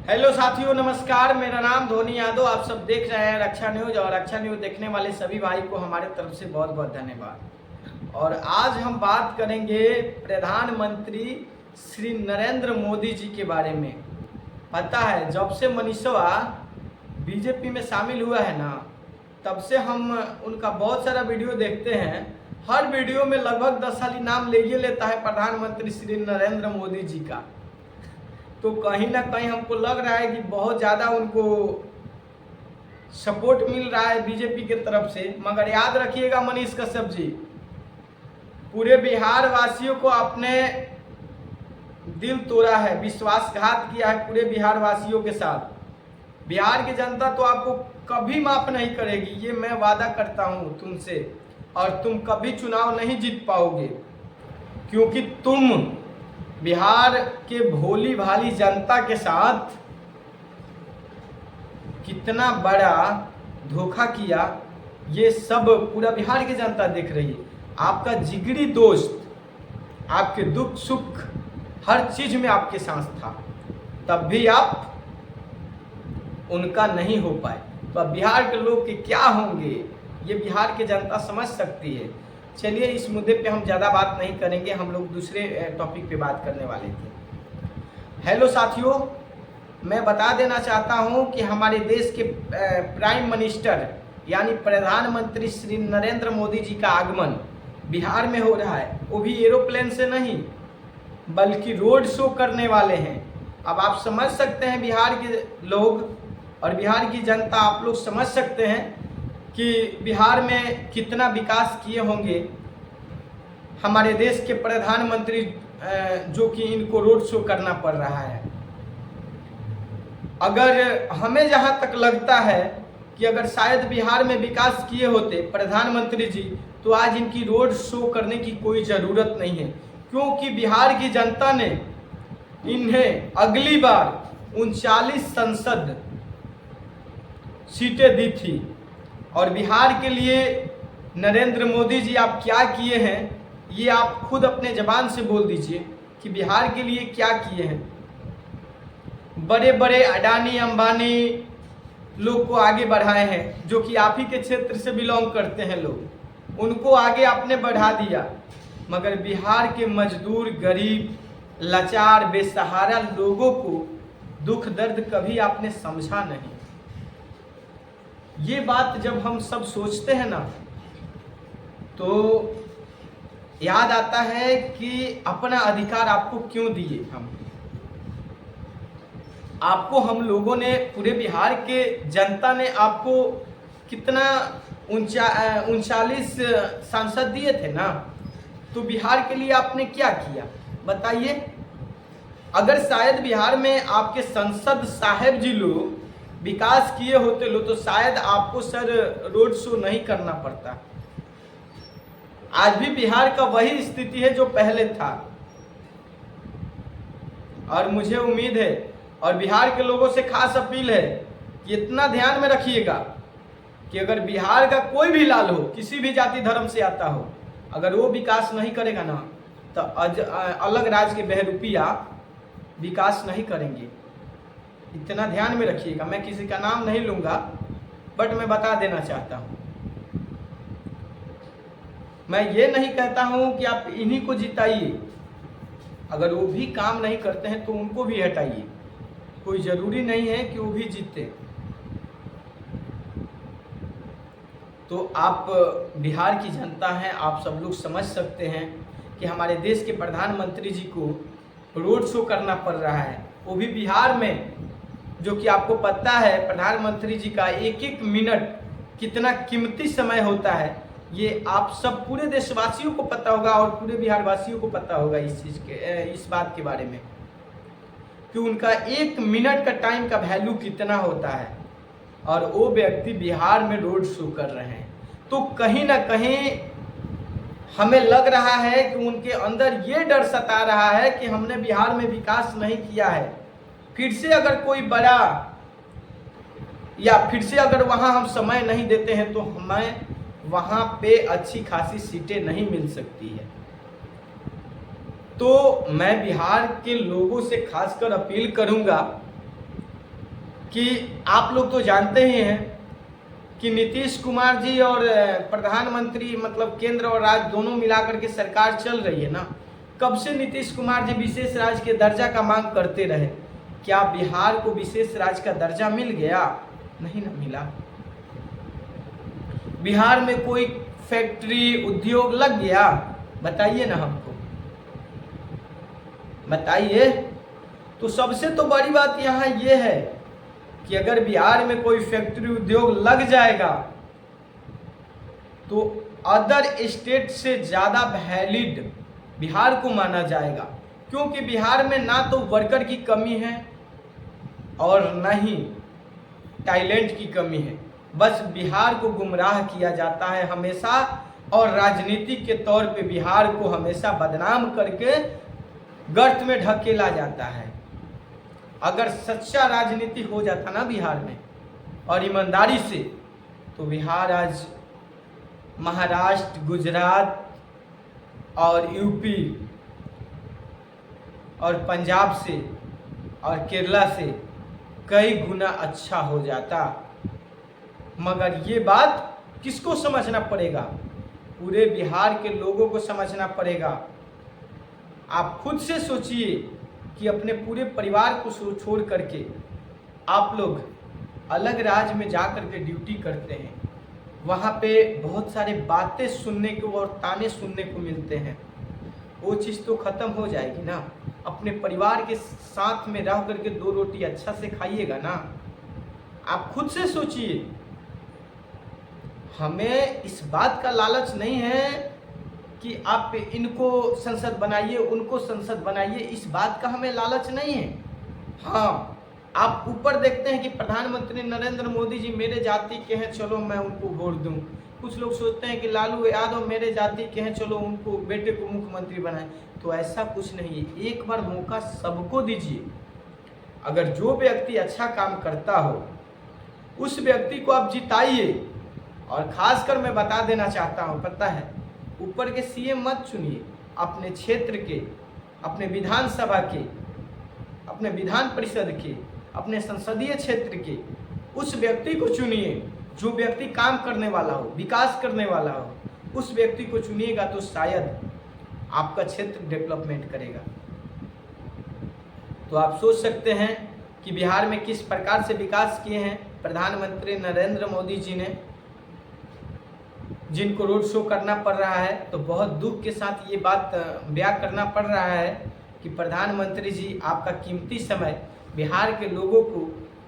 Hello साथियों, नमस्कार। मेरा नाम धोनी यादव। आप सब देख रहे हैं रक्षा न्यूज, और रक्षा न्यूज देखने वाले सभी भाई को हमारे तरफ से बहुत बहुत धन्यवाद। और आज हम बात करेंगे प्रधानमंत्री श्री नरेंद्र मोदी जी के बारे में। पता है, जब से मनीषवा बीजेपी में शामिल हुआ है ना, तब से हम उनका बहुत सारा वीडियो देखते हैं। हर वीडियो में लगभग 10 साल नाम ले लेता है प्रधानमंत्री श्री नरेंद्र मोदी जी का। तो कहीं ना कहीं हमको लग रहा है कि बहुत ज़्यादा उनको सपोर्ट मिल रहा है बीजेपी की तरफ से। मगर याद रखिएगा मनीष कश्यप जी, पूरे बिहार वासियों को आपने दिल तोड़ा है, विश्वासघात किया है पूरे बिहार वासियों के साथ। बिहार की जनता तो आपको कभी माफ नहीं करेगी, ये मैं वादा करता हूँ तुमसे। और तुम कभी चुनाव नहीं जीत पाओगे, क्योंकि तुम बिहार के भोली भाली जनता के साथ कितना बड़ा धोखा किया, ये सब पूरा बिहार की जनता देख रही है। आपका जिगरी दोस्त आपके दुख सुख हर चीज में आपके साथ था, तब भी आप उनका नहीं हो पाए। तो अब बिहार के लोग के क्या होंगे, ये बिहार की जनता समझ सकती है। चलिए, इस मुद्दे पे हम ज़्यादा बात नहीं करेंगे, हम लोग दूसरे टॉपिक पे बात करने वाले थे। हेलो साथियों, मैं बता देना चाहता हूं कि हमारे देश के प्राइम मिनिस्टर यानी प्रधानमंत्री श्री नरेंद्र मोदी जी का आगमन बिहार में हो रहा है। वो भी एरोप्लेन से नहीं, बल्कि रोड शो करने वाले हैं। अब आप समझ सकते हैं, बिहार के लोग और बिहार की जनता, आप लोग समझ सकते हैं कि बिहार में कितना विकास किए होंगे हमारे देश के प्रधानमंत्री, जो कि इनको रोड शो करना पड़ रहा है। अगर हमें जहां तक लगता है कि अगर शायद बिहार में विकास किए होते प्रधानमंत्री जी, तो आज इनकी रोड शो करने की कोई ज़रूरत नहीं है, क्योंकि बिहार की जनता ने इन्हें अगली बार 39 संसद सीटें दी थी। और बिहार के लिए नरेंद्र मोदी जी आप क्या किए हैं, ये आप खुद अपने जबान से बोल दीजिए कि बिहार के लिए क्या किए हैं। बड़े बड़े अडानी अंबानी लोग को आगे बढ़ाए हैं, जो कि आप ही के क्षेत्र से बिलोंग करते हैं लोग, उनको आगे आपने बढ़ा दिया। मगर बिहार के मजदूर, गरीब, लाचार, बेसहारा लोगों को दुख दर्द कभी आपने समझा नहीं। ये बात जब हम सब सोचते हैं ना, तो याद आता है कि अपना अधिकार आपको क्यों दिए आपको हम लोगों ने, पूरे बिहार के जनता ने आपको कितना 39 सांसद दिए थे ना, तो बिहार के लिए आपने क्या किया बताइए। अगर शायद बिहार में आपके संसद साहेब जी लोग विकास किए होते लो, तो शायद आपको सर रोड शो नहीं करना पड़ता। आज भी बिहार का वही स्थिति है जो पहले था। और मुझे उम्मीद है, और बिहार के लोगों से खास अपील है कि इतना ध्यान में रखिएगा कि अगर बिहार का कोई भी लाल हो, किसी भी जाति धर्म से आता हो, अगर वो विकास नहीं करेगा ना, तो अलग राज्य के बहरूपिया विकास नहीं करेंगे। इतना ध्यान में रखिएगा। मैं किसी का नाम नहीं लूंगा, बट मैं बता देना चाहता हूं। मैं ये नहीं कहता हूं कि आप इन्हीं को जिताइए, अगर वो भी काम नहीं करते हैं तो उनको भी हटाइए। कोई जरूरी नहीं है कि वो भी जीते। तो आप बिहार की जनता हैं, आप सब लोग समझ सकते हैं कि हमारे देश के प्रधानमंत्री जी को रोड शो करना पड़ रहा है, वो भी बिहार में, जो कि आपको पता है प्रधानमंत्री जी का एक एक मिनट कितना कीमती समय होता है। ये आप सब पूरे देशवासियों को पता होगा और पूरे बिहार वासियों को पता होगा इस बात के बारे में कि उनका एक मिनट का टाइम का वैल्यू कितना होता है। और वो व्यक्ति बिहार में रोड शो कर रहे हैं, तो कहीं ना कहीं हमें लग रहा है कि उनके अंदर ये डर सता रहा है कि हमने बिहार में विकास नहीं किया है। फिर से अगर कोई बड़ा, या फिर से अगर वहाँ हम समय नहीं देते हैं, तो हमें वहाँ पे अच्छी खासी सीटें नहीं मिल सकती है। तो मैं बिहार के लोगों से खासकर अपील करूंगा कि आप लोग तो जानते ही हैं कि नीतीश कुमार जी और प्रधानमंत्री मतलब केंद्र और राज्य दोनों मिलाकर के सरकार चल रही है ना। कब से नीतीश कुमार जी विशेष राज्य के दर्जा का मांग करते रहे। क्या बिहार को विशेष राज्य का दर्जा मिल गया? नहीं ना मिला। बिहार में कोई फैक्ट्री उद्योग लग गया? बताइए ना हमको, बताइए। तो सबसे तो बड़ी बात यहाँ ये है कि अगर बिहार में कोई फैक्ट्री उद्योग लग जाएगा तो अदर स्टेट से ज़्यादा वैलिड बिहार को माना जाएगा, क्योंकि बिहार में ना तो वर्कर की कमी है और न ही टैलेंट की कमी है। बस बिहार को गुमराह किया जाता है हमेशा, और राजनीति के तौर पे बिहार को हमेशा बदनाम करके गर्त में ढकेला जाता है। अगर सच्चा राजनीति हो जाता ना बिहार में और ईमानदारी से, तो बिहार आज महाराष्ट्र, गुजरात और यूपी और पंजाब से और केरला से कई गुना अच्छा हो जाता। मगर ये बात किसको समझना पड़ेगा? पूरे बिहार के लोगों को समझना पड़ेगा। आप खुद से सोचिए कि अपने पूरे परिवार को छोड़ करके आप लोग अलग राज्य में जा कर के ड्यूटी करते हैं, वहाँ पे बहुत सारे बातें सुनने को और ताने सुनने को मिलते हैं। वो चीज़ तो ख़त्म हो जाएगी ना। अपने परिवार के साथ में रह करके 2 रोटी अच्छा से खाइएगा ना। आप खुद से सोचिए। हमें इस बात का लालच नहीं है कि आप इनको संसद बनाइए, उनको संसद बनाइए, इस बात का हमें लालच नहीं है। हाँ, आप ऊपर देखते हैं कि प्रधानमंत्री नरेंद्र मोदी जी मेरे जाति के हैं, चलो मैं उनको वोट दूं। कुछ लोग सोचते हैं कि लालू यादव मेरे जाति के हैं, चलो उनको बेटे को मुख्यमंत्री बनाएं। तो ऐसा कुछ नहीं है। एक बार मौका सबको दीजिए। अगर जो व्यक्ति अच्छा काम करता हो उस व्यक्ति को आप जिताइए। और खासकर मैं बता देना चाहता हूँ, पता है, ऊपर के सीएम मत चुनिए, अपने क्षेत्र के, अपने विधानसभा के, अपने विधान परिषद के, अपने संसदीय क्षेत्र के उस व्यक्ति को चुनिए जो व्यक्ति काम करने वाला हो, विकास करने वाला हो। उस व्यक्ति को चुनिएगा तो शायद आपका क्षेत्र डेवलपमेंट करेगा। तो आप सोच सकते हैं कि बिहार में किस प्रकार से विकास किए हैं प्रधानमंत्री नरेंद्र मोदी जी ने, जिनको रोड शो करना पड़ रहा है। तो बहुत दुख के साथ ये बात बयां करना पड़ रहा है कि प्रधानमंत्री जी आपका कीमती समय बिहार के लोगों को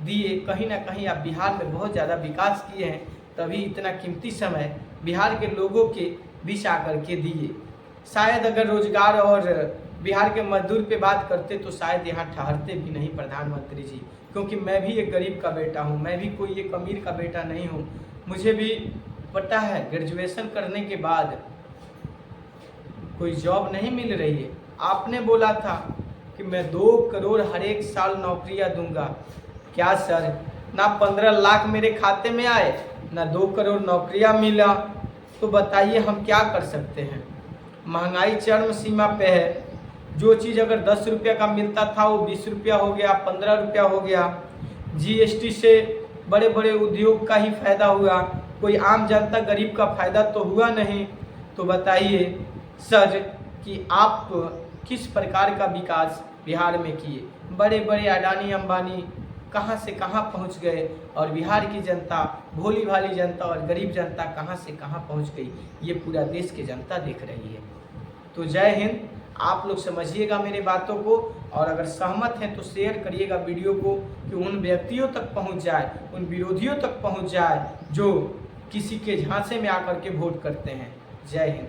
दिए। कहीं ना कहीं आप बिहार में बहुत ज़्यादा विकास किए हैं, तभी इतना कीमती समय बिहार के लोगों के बीच आकर के दिए। शायद अगर रोजगार और बिहार के मजदूर पे बात करते तो शायद यहाँ ठहरते भी नहीं प्रधानमंत्री जी, क्योंकि मैं भी एक गरीब का बेटा हूँ, मैं भी कोई एक अमीर का बेटा नहीं हूँ। मुझे भी पता है ग्रेजुएशन करने के बाद कोई जॉब नहीं मिल रही है। आपने बोला था कि मैं 2 करोड़ हर एक साल नौकरियां दूंगा। क्या सर, ना 15 लाख मेरे खाते में आए, ना 2 करोड़ नौकरियां मिला। तो बताइए हम क्या कर सकते हैं। महंगाई चरम सीमा पे है। जो चीज़ अगर 10 रुपये का मिलता था वो 20 रुपया हो गया, 15 रुपया हो गया। जीएसटी से बड़े बड़े उद्योग का ही फायदा हुआ, कोई आम जनता गरीब का फायदा तो हुआ नहीं। तो बताइए सर कि आप किस प्रकार का विकास बिहार में किए। बड़े बड़े अडानी अंबानी कहां से कहां पहुंच गए और बिहार की जनता, भोली भाली जनता और गरीब जनता कहां से कहां पहुंच गई, ये पूरा देश की जनता देख रही है। तो जय हिंद। आप लोग समझिएगा मेरे बातों को, और अगर सहमत हैं तो शेयर करिएगा वीडियो को कि उन व्यक्तियों तक पहुंच जाए, उन विरोधियों तक पहुंच जाए जो किसी के झांसे में आकर के वोट करते हैं। जय हिंद।